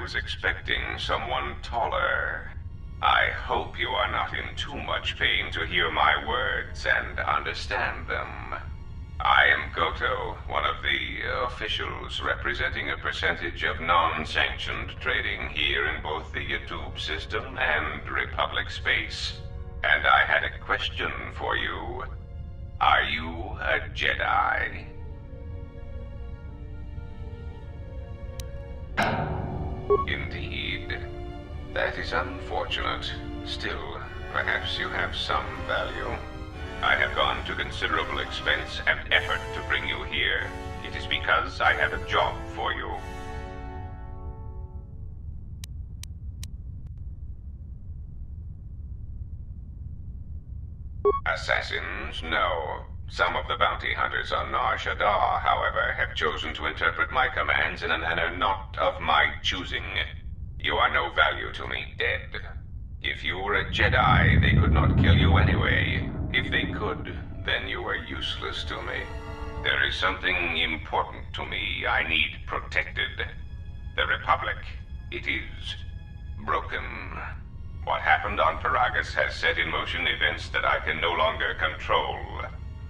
was expecting someone taller. I hope you are not in too much pain to hear my words and understand them. I am Goto, one of the officials representing a percentage of non-sanctioned trading here in both the YouTube system and Republic space. And I had a question for you. Are you a Jedi? Indeed. That is unfortunate. Still, perhaps you have some value. I have gone to considerable expense and effort to bring you here. It is because I have a job for you. Assassins? No. Some of the bounty hunters on Shaddaa, however, have chosen to interpret my commands in a manner not of my choosing. You are no value to me, dead. If you were a Jedi, they could not kill you anyway. If they could, then you are useless to me. There is something important to me I need protected. The Republic. It is broken. What happened on Paragus has set in motion events that I can no longer control.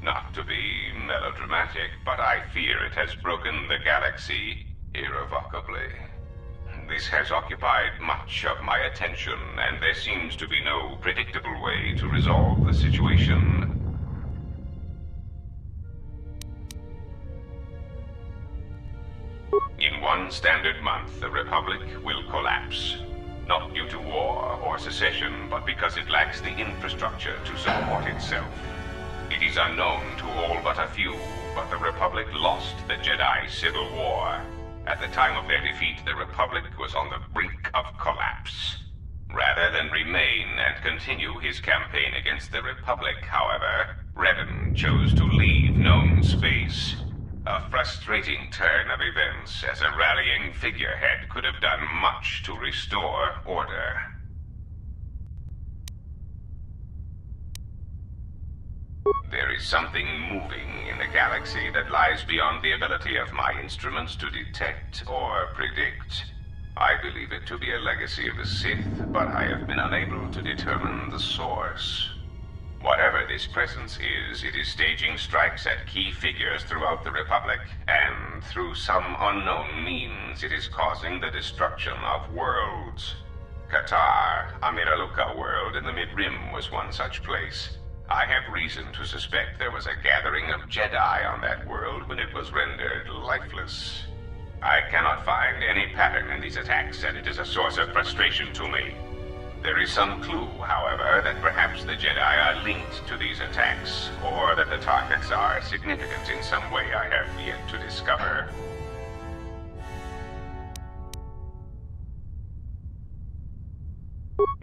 Not to be melodramatic, but I fear it has broken the galaxy irrevocably. This has occupied much of my attention, and there seems to be no predictable way to resolve the situation. In one standard month, the Republic will collapse. Not due to war or secession, but because it lacks the infrastructure to support itself. It is unknown to all but a few, but the Republic lost the Jedi Civil War. At the time of their defeat, the Republic was on the brink of collapse. Rather than remain and continue his campaign against the Republic, however, Revan chose to leave known space. A frustrating turn of events, as a rallying figurehead could have done much to restore order. There is something moving in the galaxy that lies beyond the ability of my instruments to detect or predict. I believe it to be a legacy of the Sith, but I have been unable to determine the source. Whatever this presence is, it is staging strikes at key figures throughout the Republic, and through some unknown means, it is causing the destruction of worlds. Qatar, a Miraluka world in the Mid-Rim, was one such place. I have reason to suspect there was a gathering of Jedi on that world when it was rendered lifeless. I cannot find any pattern in these attacks, and it is a source of frustration to me. There is some clue, however, that perhaps the Jedi are linked to these attacks, or that the targets are significant in some way I have yet to discover.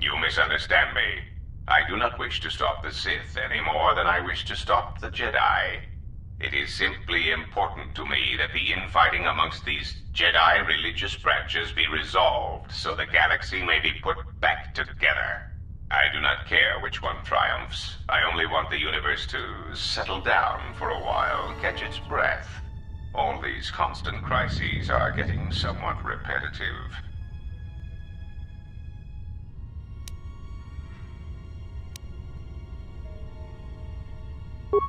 You misunderstand me. I do not wish to stop the Sith any more than I wish to stop the Jedi. It is simply important to me that the infighting amongst these Jedi religious branches be resolved so the galaxy may be put back together. I do not care which one triumphs. I only want the universe to settle down for a while, catch its breath. All these constant crises are getting somewhat repetitive.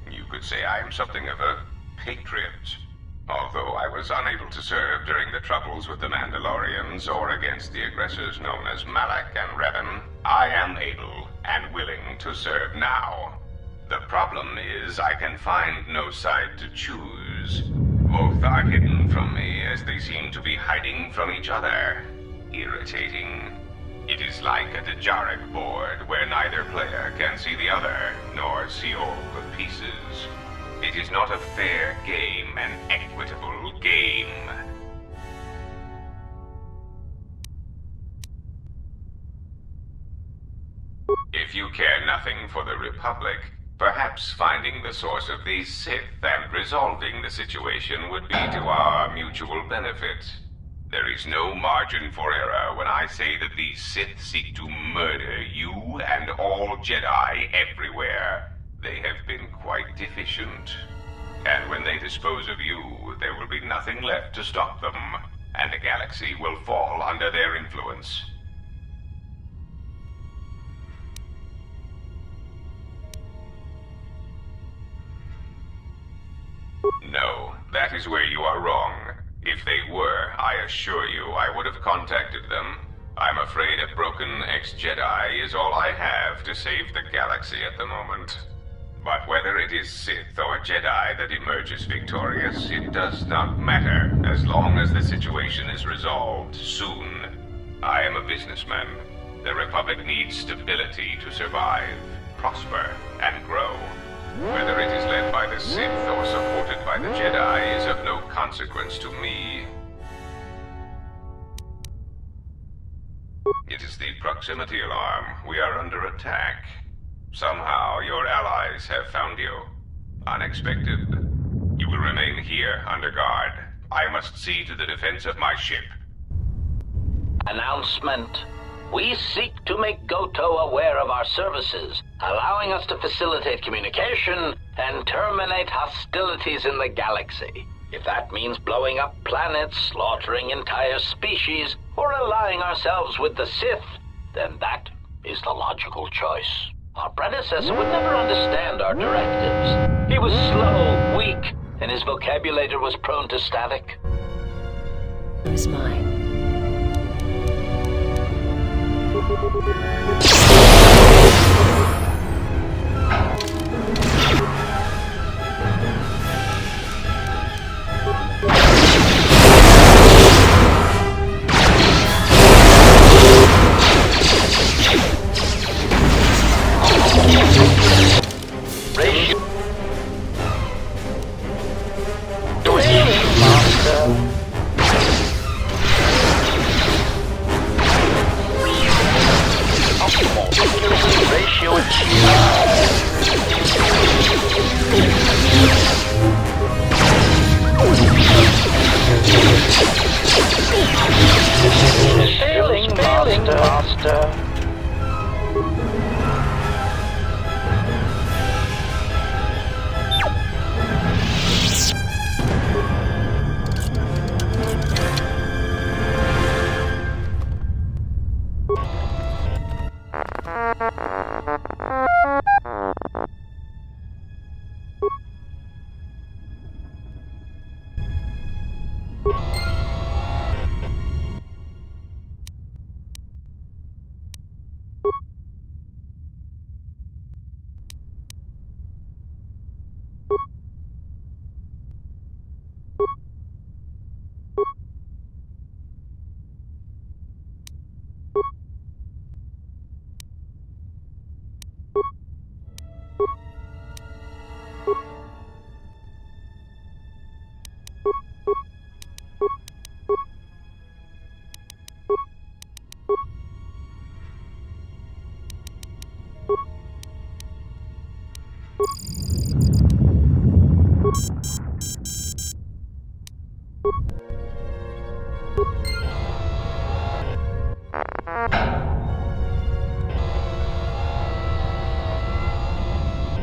You could say I am something of a patriot. Although I was unable to serve during the troubles with the Mandalorians or against the aggressors known as Malak and Revan, I am able and willing to serve now. The problem is I can find no side to choose. Both are hidden from me as they seem to be hiding from each other. Irritating. It is like a Dejaric board where neither player can see the other, nor see all the pieces. It is not a fair game, an equitable game. If you care nothing for the Republic, perhaps finding the source of these Sith and resolving the situation would be to our mutual benefit. There is no margin for error when I say that these Sith seek to murder you and all Jedi everywhere. They have been quite deficient. And when they dispose of you, there will be nothing left to stop them. and the galaxy will fall under their influence. No, that is where you are wrong. If they were, I assure you I would have contacted them. I'm afraid a broken ex-Jedi is all I have to save the galaxy at the moment. But whether it is Sith or Jedi that emerges victorious, it does not matter, as long as the situation is resolved soon. I am a businessman. The Republic needs stability to survive, prosper, and grow. Whether it is led by the Sith or supported by the Jedi is of no consequence to me. It is the proximity alarm. We are under attack. Somehow your allies have found you. Unexpected. You will remain here under guard. I must see to the defense of my ship. Announcement. We seek to make Goto aware of our services, allowing us to facilitate communication and terminate hostilities in the galaxy. If that means blowing up planets, slaughtering entire species, or allying ourselves with the Sith, then that is the logical choice. Our predecessor would never understand our directives. He was slow, weak, and his vocabulary was prone to static. It was mine.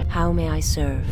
How may I serve?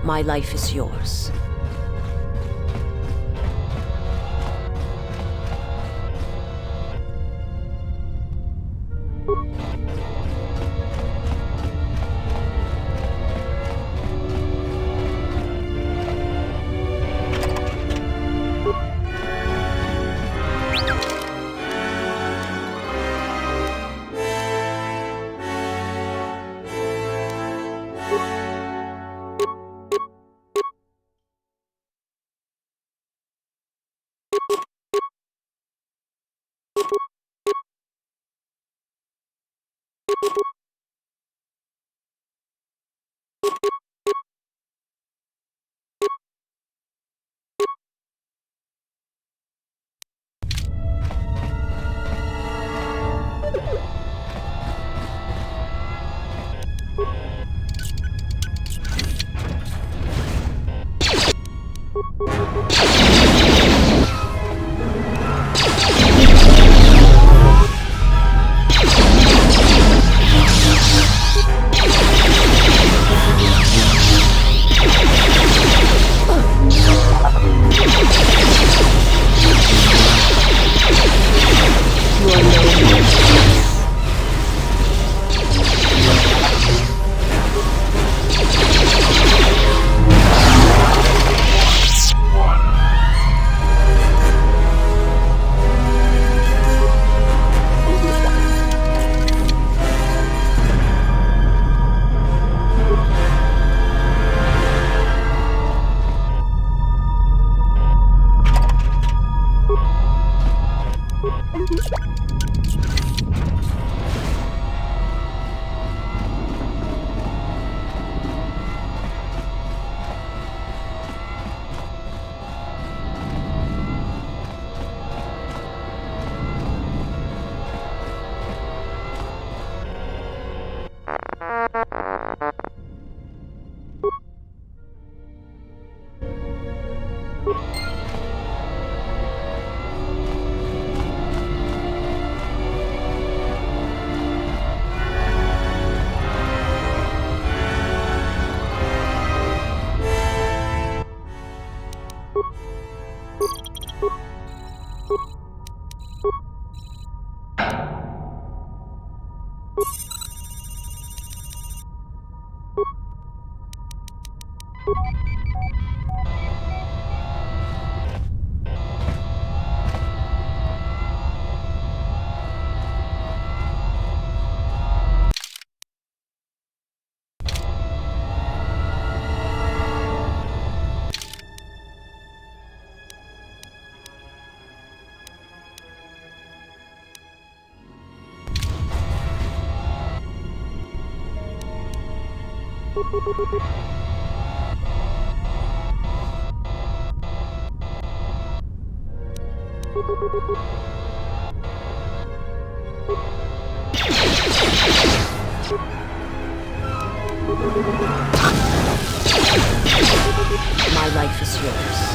My life is yours. My life is yours.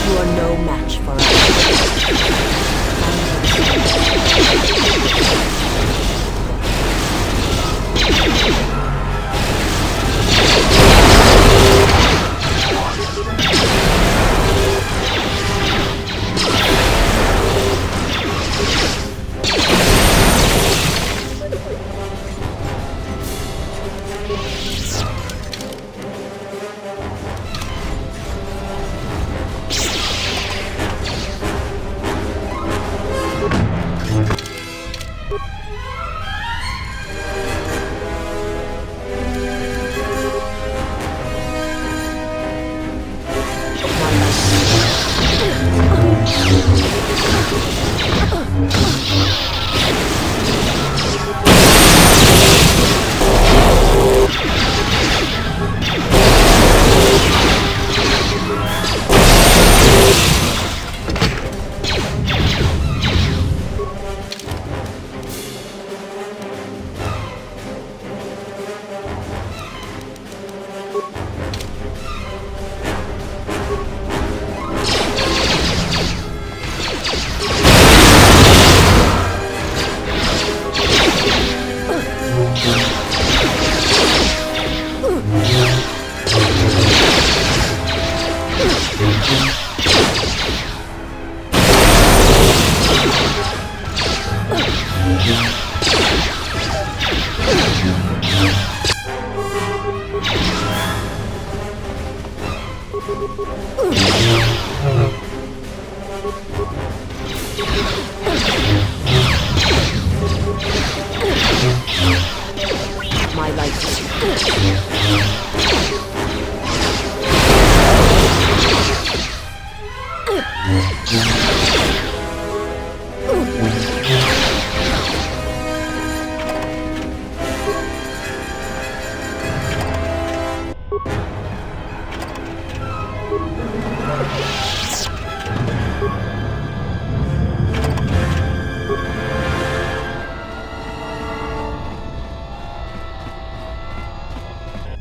You are no match for us. My life is yours.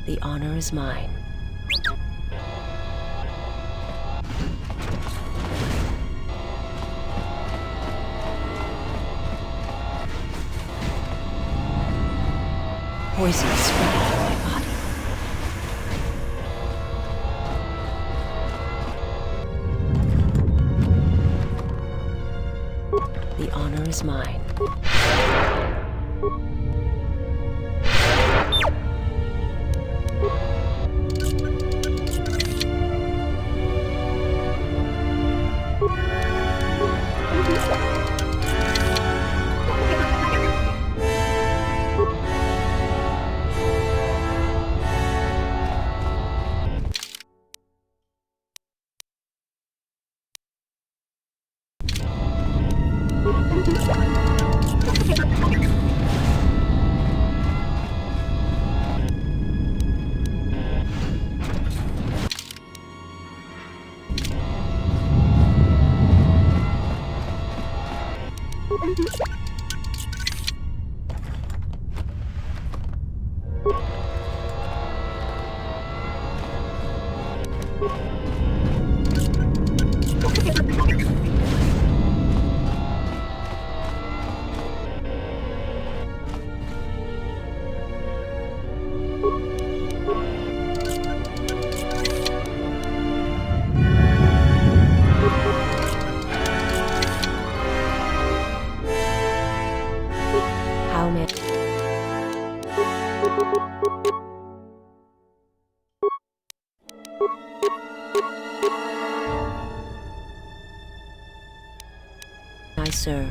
The honor is mine. Poison is spreading through my body. The honor is mine. How many? I serve.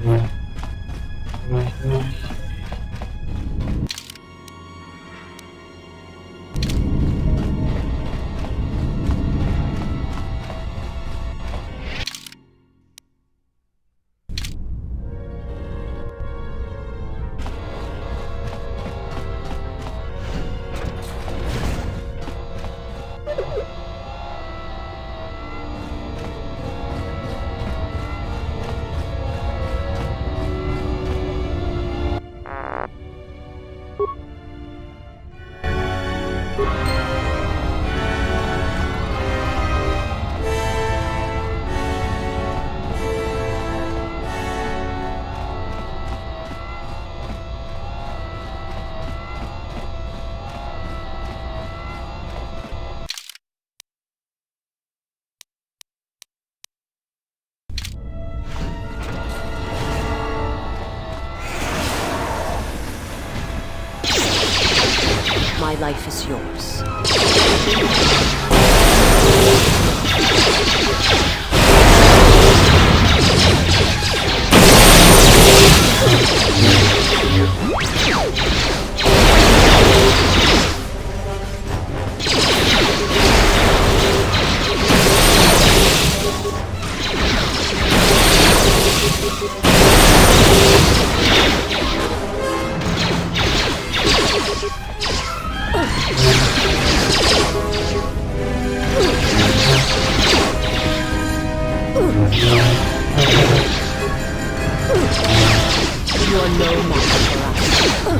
My life is yours. You are no match for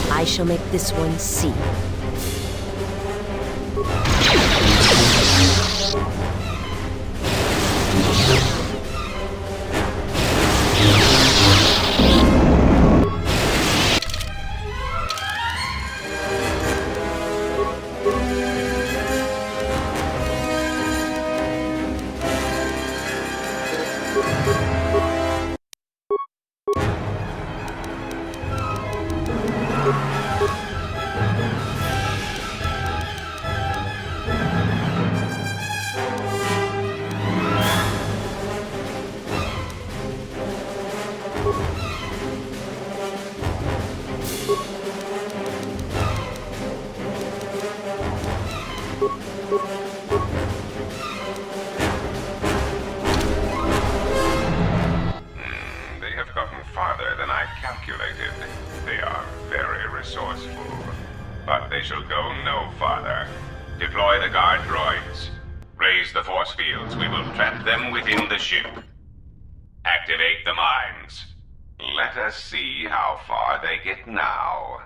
I shall make this one see. They have gotten farther than I calculated. They are very resourceful. But they shall go no farther. Deploy the guard droids. Raise the force fields. We will trap them within the ship. Activate the mines. Let us see how far they get now.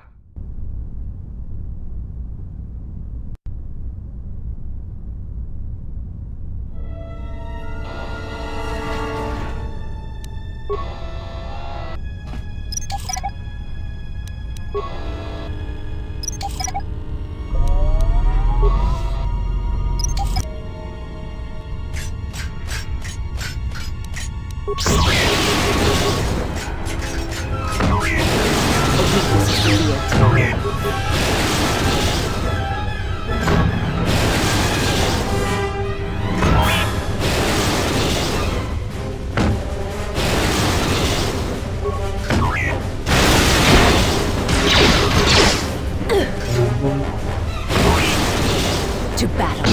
To battle.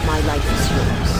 My life is yours.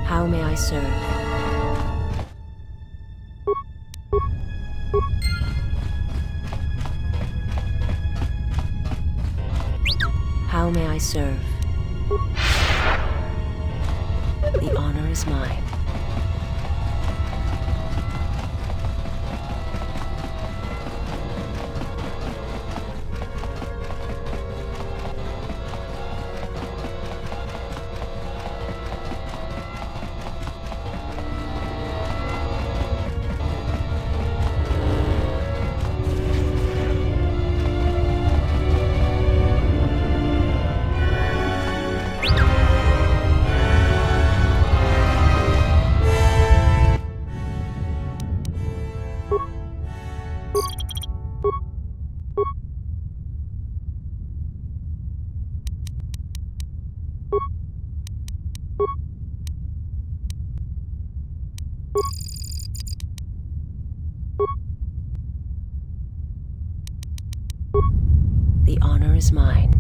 How may I serve? How may I serve? The honor is mine. The honor is mine.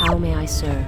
How may I serve?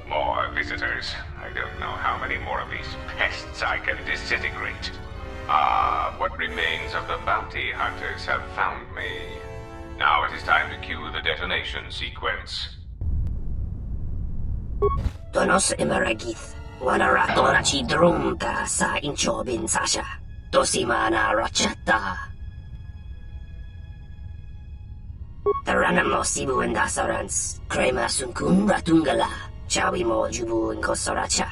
More visitors. I don't know how many more of these pests I can disintegrate. Ah, what remains of the bounty hunters have found me. Now it is time to cue the detonation sequence. Tonos emeragith, wanaratora ci drumta sa inchobin sasha, tosimana rachata. Taranamo sibu endasarans, crema sunkun ratungala, chawi mo jubu inkosoracha.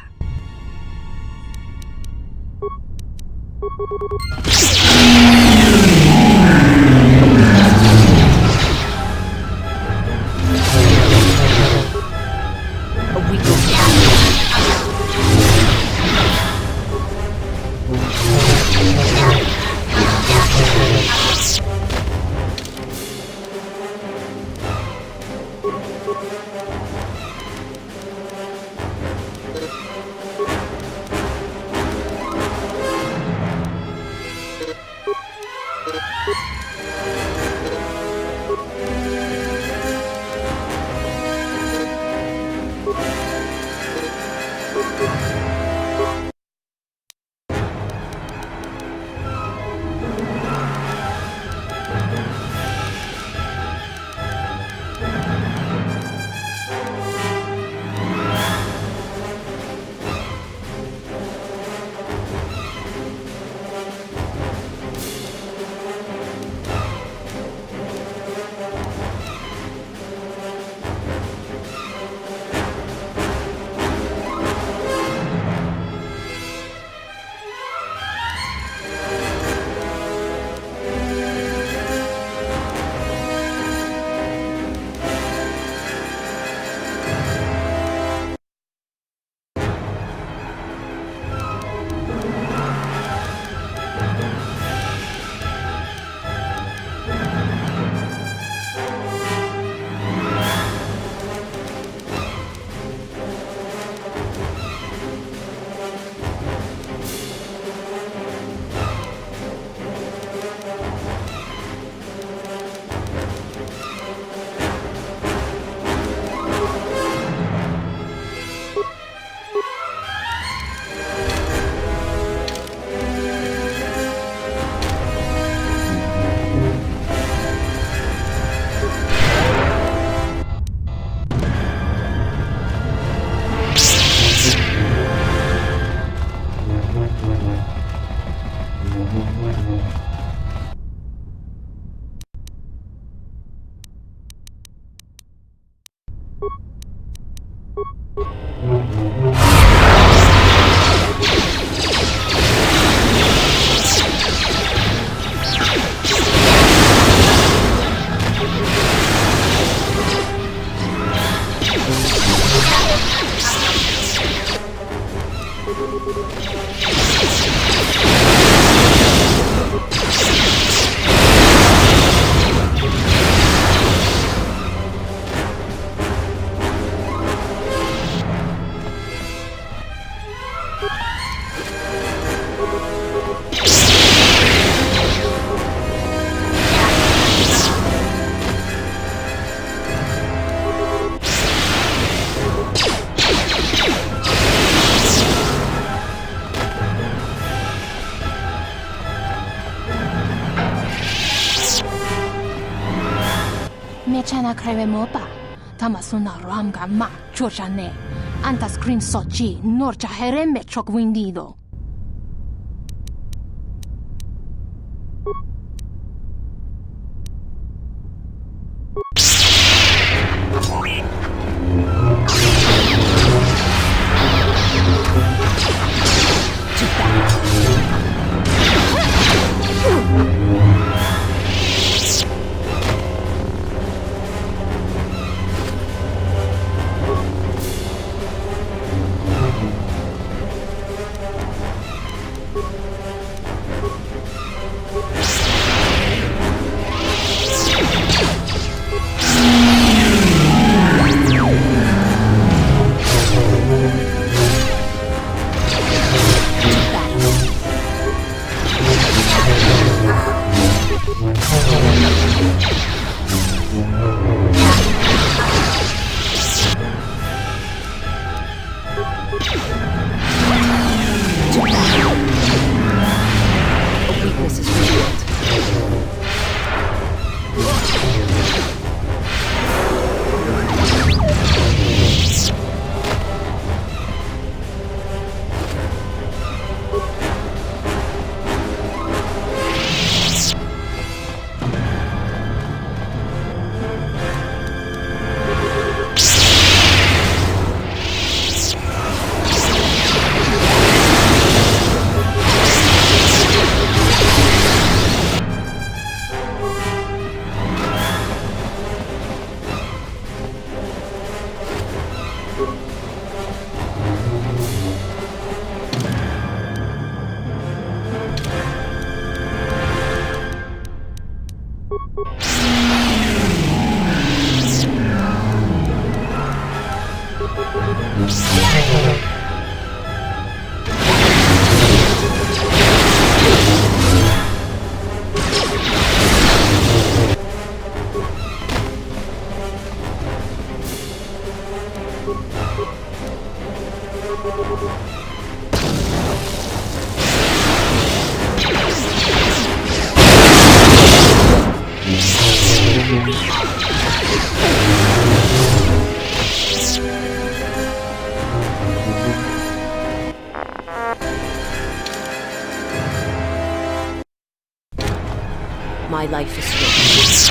Mechana creve mopa. Tamasuna ramga ma chochane. Anta screen sochi norcha hereme chok windido. To battle. My life is yours.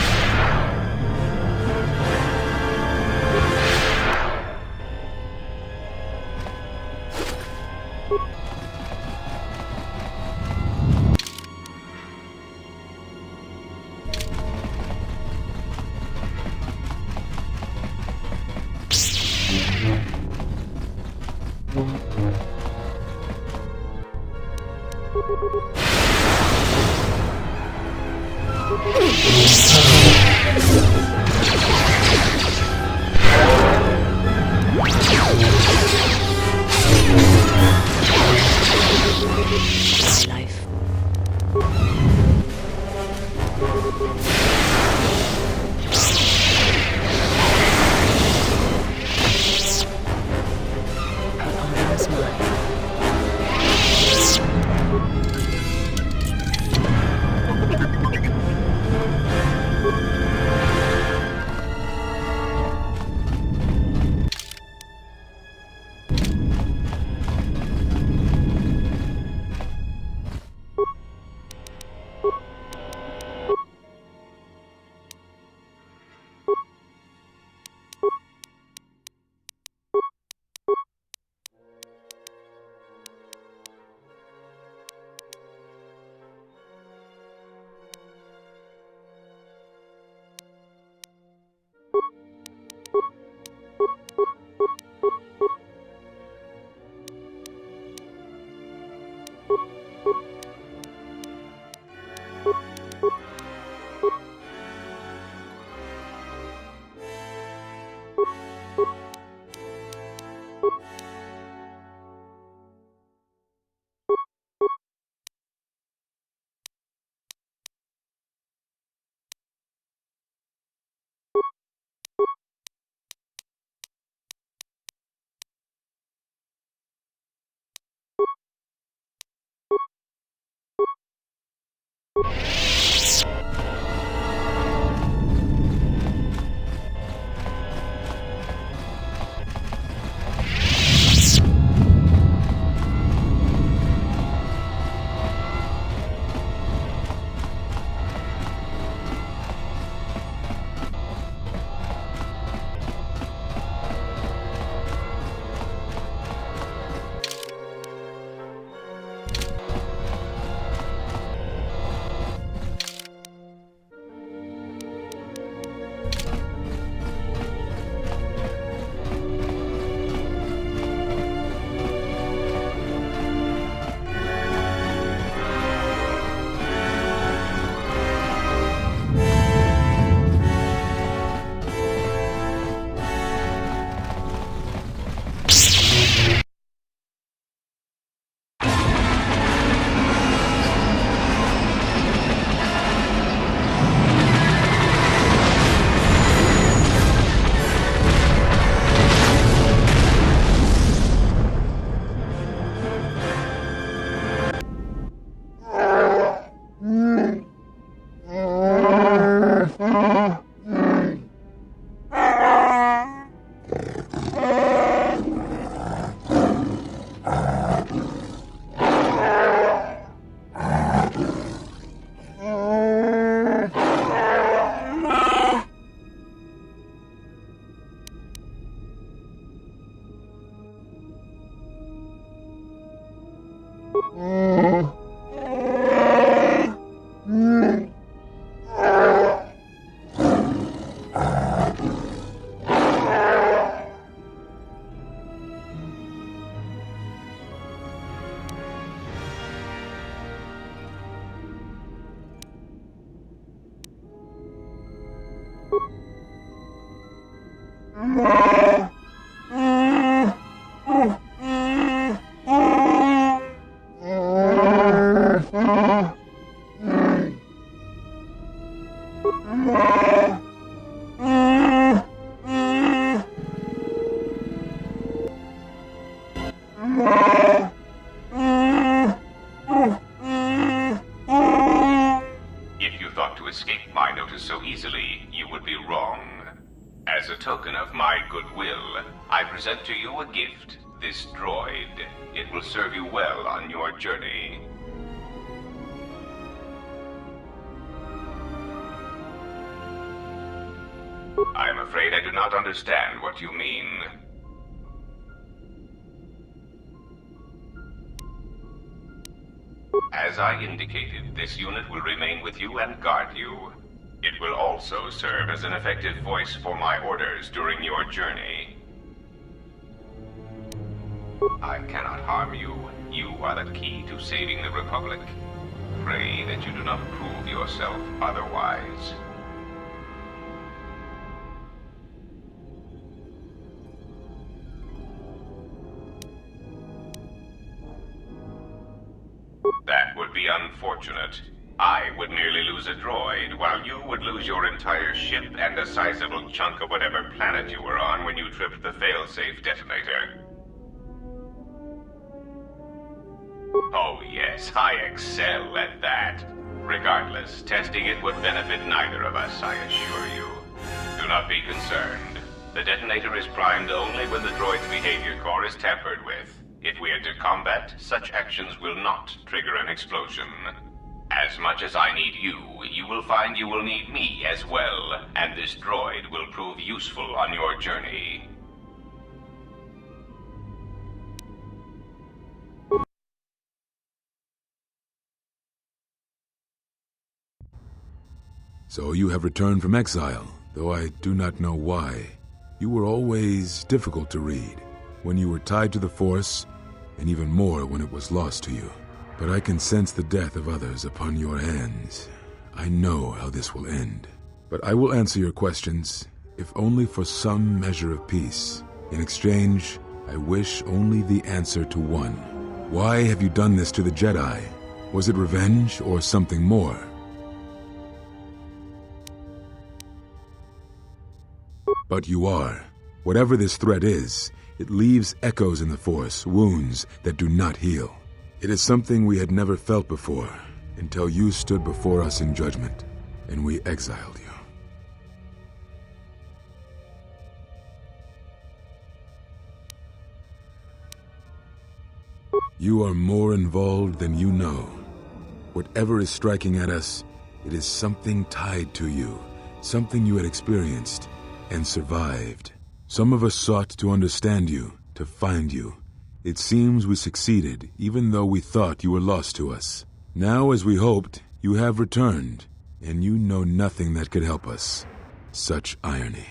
If you thought to escape my notice so easily, you would be wrong. As a token of my goodwill, I present to you a gift, this droid. It will serve you well on your journey. I am afraid I do not understand what you mean. As I indicated, this unit will remain with you and guard you. It will also serve as an effective voice for my orders during your journey. I cannot harm you. You are the key to saving the Republic. Pray that you do not prove yourself otherwise. That would be unfortunate. I would nearly lose a droid, while you would lose your entire ship and a sizable chunk of whatever planet you were on when you tripped the failsafe detonator. Oh yes, I excel at that. Regardless, testing it would benefit neither of us, I assure you. Do not be concerned. The detonator is primed only when the droid's behavior core is tampered with. If we enter combat, such actions will not trigger an explosion. As much as I need you, you will find you will need me as well, and this droid will prove useful on your journey. So you have returned from exile, though I do not know why. You were always difficult to read, when you were tied to the Force, and even more when it was lost to you. But I can sense the death of others upon your hands. I know how this will end. But I will answer your questions, if only for some measure of peace. In exchange, I wish only the answer to one. Why have you done this to the Jedi? Was it revenge or something more? But you are. Whatever this threat is, it leaves echoes in the Force, wounds that do not heal. It is something we had never felt before, until you stood before us in judgment, and we exiled you. You are more involved than you know. Whatever is striking at us, it is something tied to you, something you had experienced and survived. Some of us sought to understand you, to find you. It seems we succeeded, even though we thought you were lost to us. Now, as we hoped, you have returned, and you know nothing that could help us. Such irony.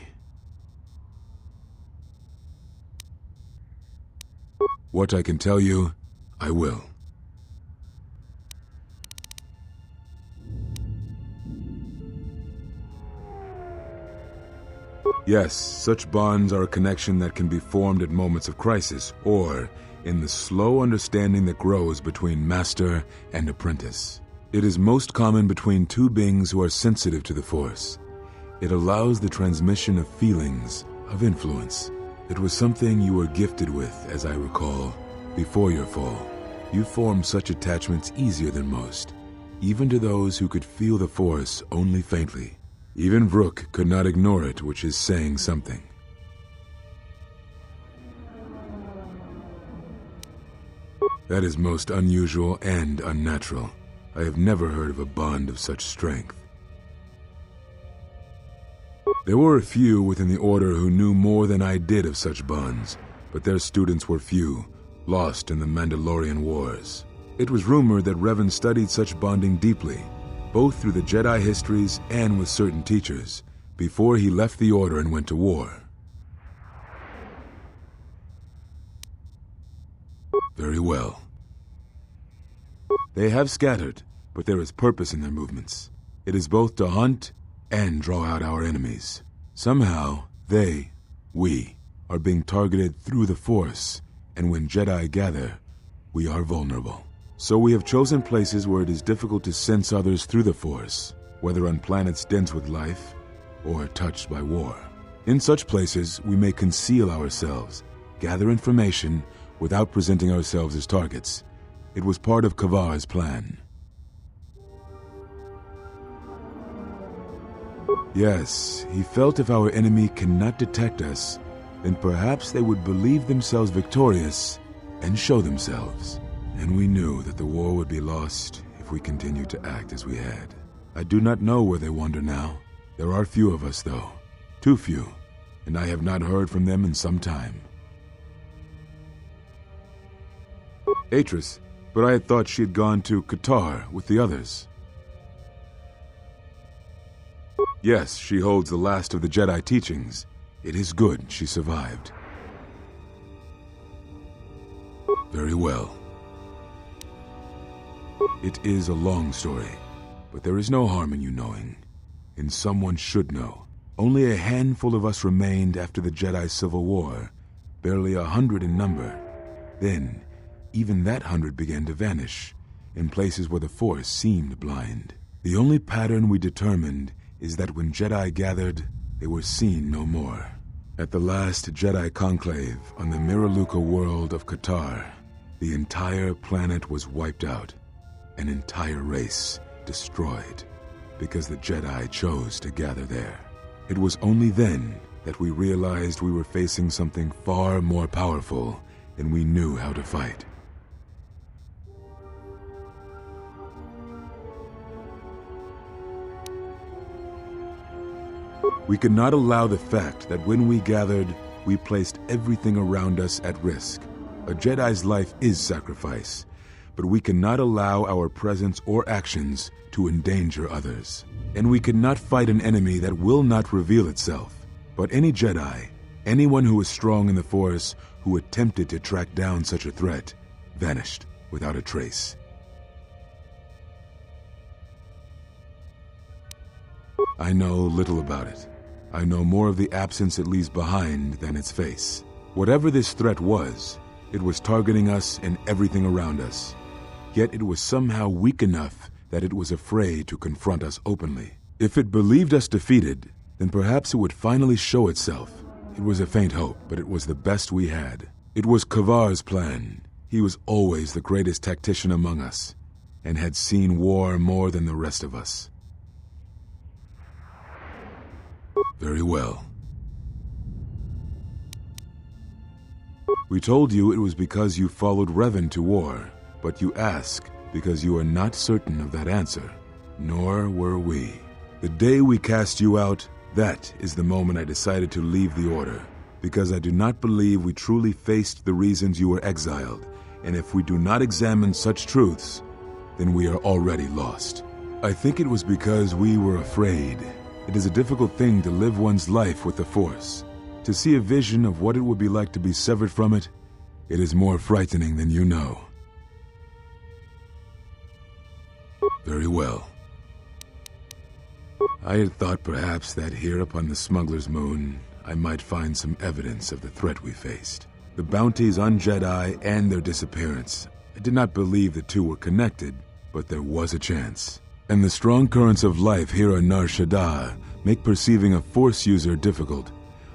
What I can tell you, I will. Yes, such bonds are a connection that can be formed at moments of crisis, or in the slow understanding that grows between master and apprentice. It is most common between two beings who are sensitive to the Force. It allows the transmission of feelings, of influence. It was something you were gifted with, as I recall, before your fall. You formed such attachments easier than most, even to those who could feel the Force only faintly. Even Vrook could not ignore it, which is saying something. That is most unusual and unnatural. I have never heard of a bond of such strength. There were a few within the Order who knew more than I did of such bonds, but their students were few, lost in the Mandalorian Wars. It was rumored that Revan studied such bonding deeply, both through the Jedi histories and with certain teachers, before he left the Order and went to war. Very well. They have scattered, but there is purpose in their movements. It is both to hunt and draw out our enemies. Somehow, we, are being targeted through the Force, and when Jedi gather, we are vulnerable. So we have chosen places where it is difficult to sense others through the Force, whether on planets dense with life or touched by war. In such places, we may conceal ourselves, gather information, without presenting ourselves as targets. It was part of Kavar's plan. Yes, he felt if our enemy cannot detect us, then perhaps they would believe themselves victorious and show themselves. And we knew that the war would be lost if we continued to act as we had. I do not know where they wander now. There are few of us, though. Too few, and I have not heard from them in some time. Atris, but I had thought she had gone to Qatar with the others. Yes, she holds the last of the Jedi teachings. It is good she survived. Very well. It is a long story, but there is no harm in you knowing. And someone should know. Only a handful of us remained after the Jedi Civil War, barely 100 in number. Then, even that 100 began to vanish, in places where the Force seemed blind. The only pattern we determined is that when Jedi gathered, they were seen no more. At the last Jedi conclave on the Miraluka world of Qatar, the entire planet was wiped out, an entire race destroyed, because the Jedi chose to gather there. It was only then that we realized we were facing something far more powerful than we knew how to fight. We could not allow the fact that when we gathered, we placed everything around us at risk. A Jedi's life is sacrifice, but we cannot allow our presence or actions to endanger others. And we cannot fight an enemy that will not reveal itself. But any Jedi, anyone who is strong in the Force, who attempted to track down such a threat, vanished without a trace. I know little about it. I know more of the absence it leaves behind than its face. Whatever this threat was, it was targeting us and everything around us. Yet it was somehow weak enough that it was afraid to confront us openly. If it believed us defeated, then perhaps it would finally show itself. It was a faint hope, but it was the best we had. It was Kavar's plan. He was always the greatest tactician among us, and had seen war more than the rest of us. Very well. We told you it was because you followed Revan to war, but you ask because you are not certain of that answer. Nor were we. The day we cast you out, that is the moment I decided to leave the Order, because I do not believe we truly faced the reasons you were exiled, and if we do not examine such truths, then we are already lost. I think it was because we were afraid. It is a difficult thing to live one's life with the Force. To see a vision of what it would be like to be severed from it, it is more frightening than you know. Very well. I had thought perhaps that here upon the Smuggler's Moon, I might find some evidence of the threat we faced. The bounties on Jedi and their disappearance. I did not believe the two were connected, but there was a chance. And the strong currents of life here on Nar Shaddaa make perceiving a Force user difficult.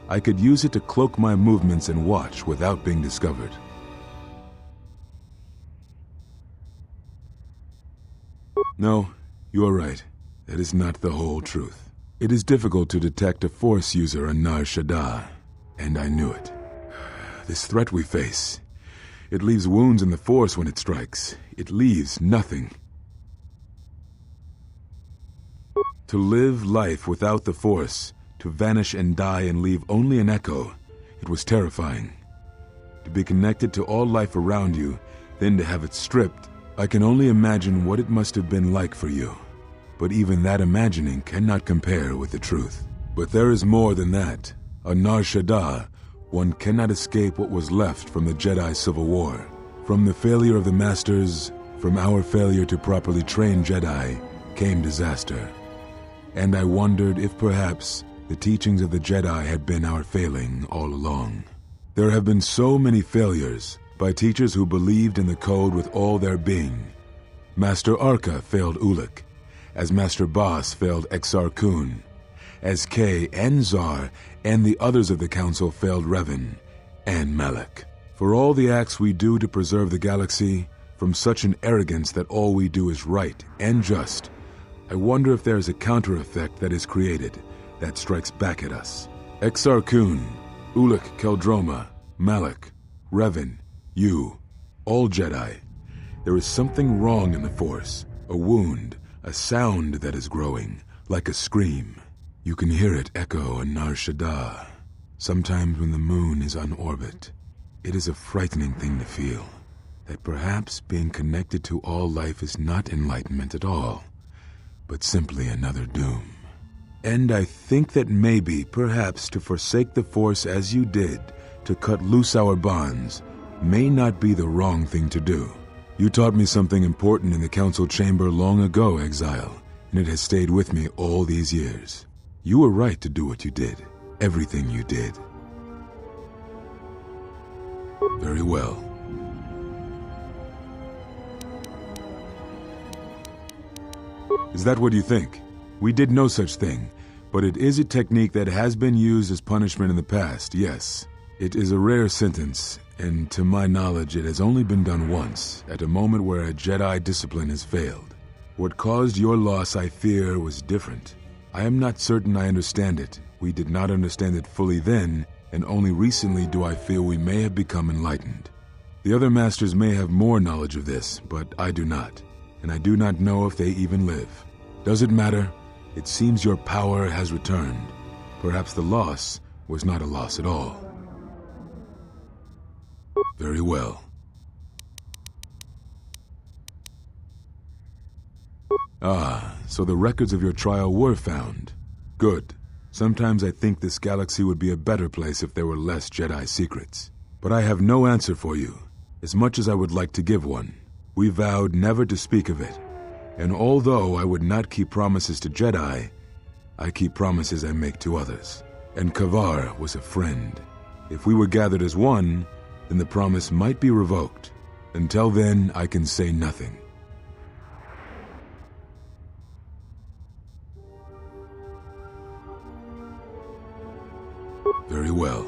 I could use it to cloak my movements and watch without being discovered. No, you are right. That is not the whole truth. It is difficult to detect a Force user on Nar Shaddaa, and I knew it. This threat we face, it leaves wounds in the Force when it strikes. It leaves nothing. To live life without the Force, to vanish and die and leave only an echo, it was terrifying. To be connected to all life around you, then to have it stripped, I can only imagine what it must have been like for you. But even that imagining cannot compare with the truth. But there is more than that. On Nar Shaddaa, one cannot escape what was left from the Jedi Civil War. From the failure of the Masters, from our failure to properly train Jedi, came disaster. And I wondered if perhaps the teachings of the Jedi had been our failing all along. There have been so many failures by teachers who believed in the code with all their being. Master Arca failed Ulik, as Master Boss failed Exar Kun, as Kay and Zar and the others of the Council failed Revan and Malak. For all the acts we do to preserve the galaxy, from such an arrogance that all we do is right and just, I wonder if there is a counter-effect that is created that strikes back at us. Exar Kun, Ulik Keldroma, Malak, Revan, you, all Jedi. There is something wrong in the Force, a wound, a sound that is growing, like a scream. You can hear it echo on Nar Shaddaa, sometimes when the moon is on orbit. It is a frightening thing to feel, that perhaps being connected to all life is not enlightenment at all, but simply another doom. And I think that maybe, perhaps, to forsake the Force as you did, to cut loose our bonds, may not be the wrong thing to do. You taught me something important in the council chamber long ago, Exile, and it has stayed with me all these years. You were right to do what you did, everything you did. Very well. Is that what you think? We did no such thing, but it is a technique that has been used as punishment in the past, yes. It is a rare sentence, and to my knowledge it has only been done once, at a moment where a Jedi discipline has failed. What caused your loss, I fear, was different. I am not certain I understand it. We did not understand it fully then, and only recently do I feel we may have become enlightened. The other masters may have more knowledge of this, but I do not, and I do not know if they even live. Does it matter? It seems your power has returned. Perhaps the loss was not a loss at all. Very well. Ah, so the records of your trial were found. Good. Sometimes I think this galaxy would be a better place if there were less Jedi secrets. But I have no answer for you, as much as I would like to give one. We vowed never to speak of it. And although I would not keep promises to Jedi, I keep promises I make to others. And Kavar was a friend. If we were gathered as one, then the promise might be revoked. Until then, I can say nothing. Very well.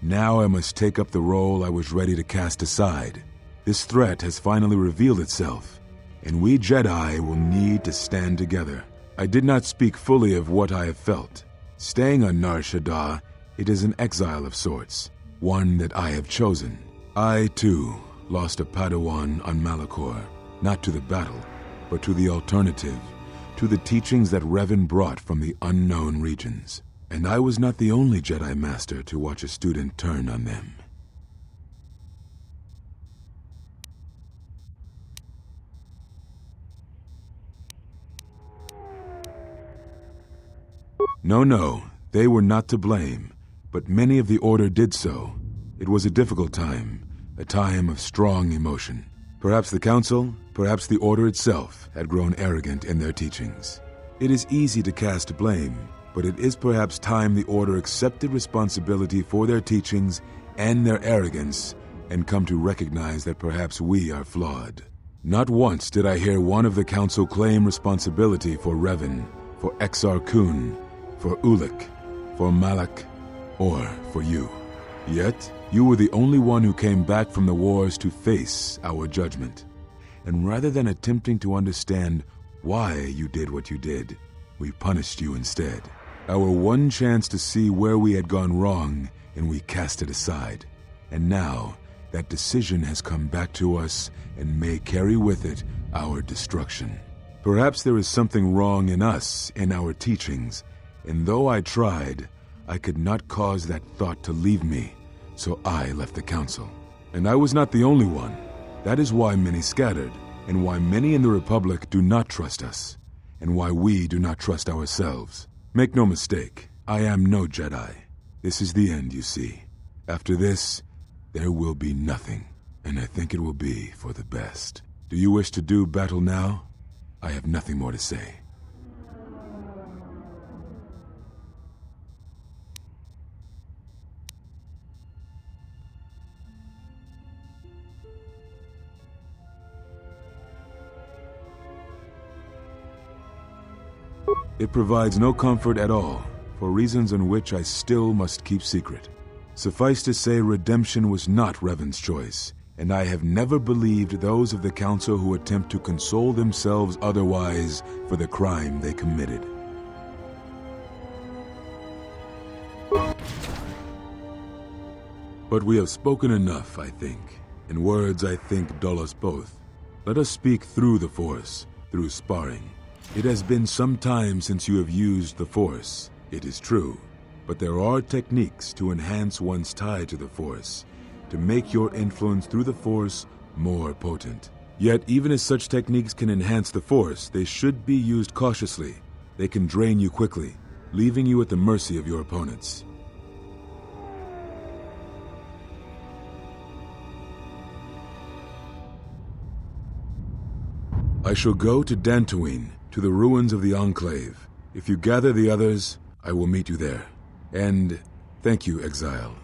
Now I must take up the role I was ready to cast aside. This threat has finally revealed itself, and we Jedi will need to stand together. I did not speak fully of what I have felt. Staying on Nar Shaddaa, it is an exile of sorts, one that I have chosen. I, too, lost a Padawan on Malachor, not to the battle, but to the alternative, to the teachings that Revan brought from the unknown regions. And I was not the only Jedi Master to watch a student turn on them. No, they were not to blame, but many of the Order did so. It was a difficult time, a time of strong emotion. Perhaps the Council, perhaps the Order itself, had grown arrogant in their teachings. It is easy to cast blame, but it is perhaps time the Order accepted responsibility for their teachings and their arrogance, and come to recognize that perhaps we are flawed. Not once did I hear one of the Council claim responsibility for Revan, for Exar Kun, for Ulik, for Malak, or for you. Yet, you were the only one who came back from the wars to face our judgment. And rather than attempting to understand why you did what you did, we punished you instead. Our one chance to see where we had gone wrong, and we cast it aside. And now, that decision has come back to us and may carry with it our destruction. Perhaps there is something wrong in us, in our teachings, and though I tried, I could not cause that thought to leave me, so I left the Council. And I was not the only one. That is why many scattered, and why many in the Republic do not trust us, and why we do not trust ourselves. Make no mistake, I am no Jedi. This is the end, you see. After this, there will be nothing, and I think it will be for the best. Do you wish to do battle now? I have nothing more to say. It provides no comfort at all, for reasons in which I still must keep secret. Suffice to say, redemption was not Revan's choice, and I have never believed those of the Council who attempt to console themselves otherwise for the crime they committed. But we have spoken enough, I think, and words, I think, dull us both. Let us speak through the Force, through sparring. It has been some time since you have used the Force, it is true, but there are techniques to enhance one's tie to the Force, to make your influence through the Force more potent. Yet, even as such techniques can enhance the Force, they should be used cautiously. They can drain you quickly, leaving you at the mercy of your opponents. I shall go to Dantooine, to the ruins of the Enclave. If you gather the others, I will meet you there. And thank you, Exile.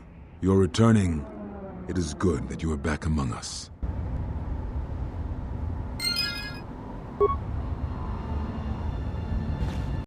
You're returning. It is good that you are back among us.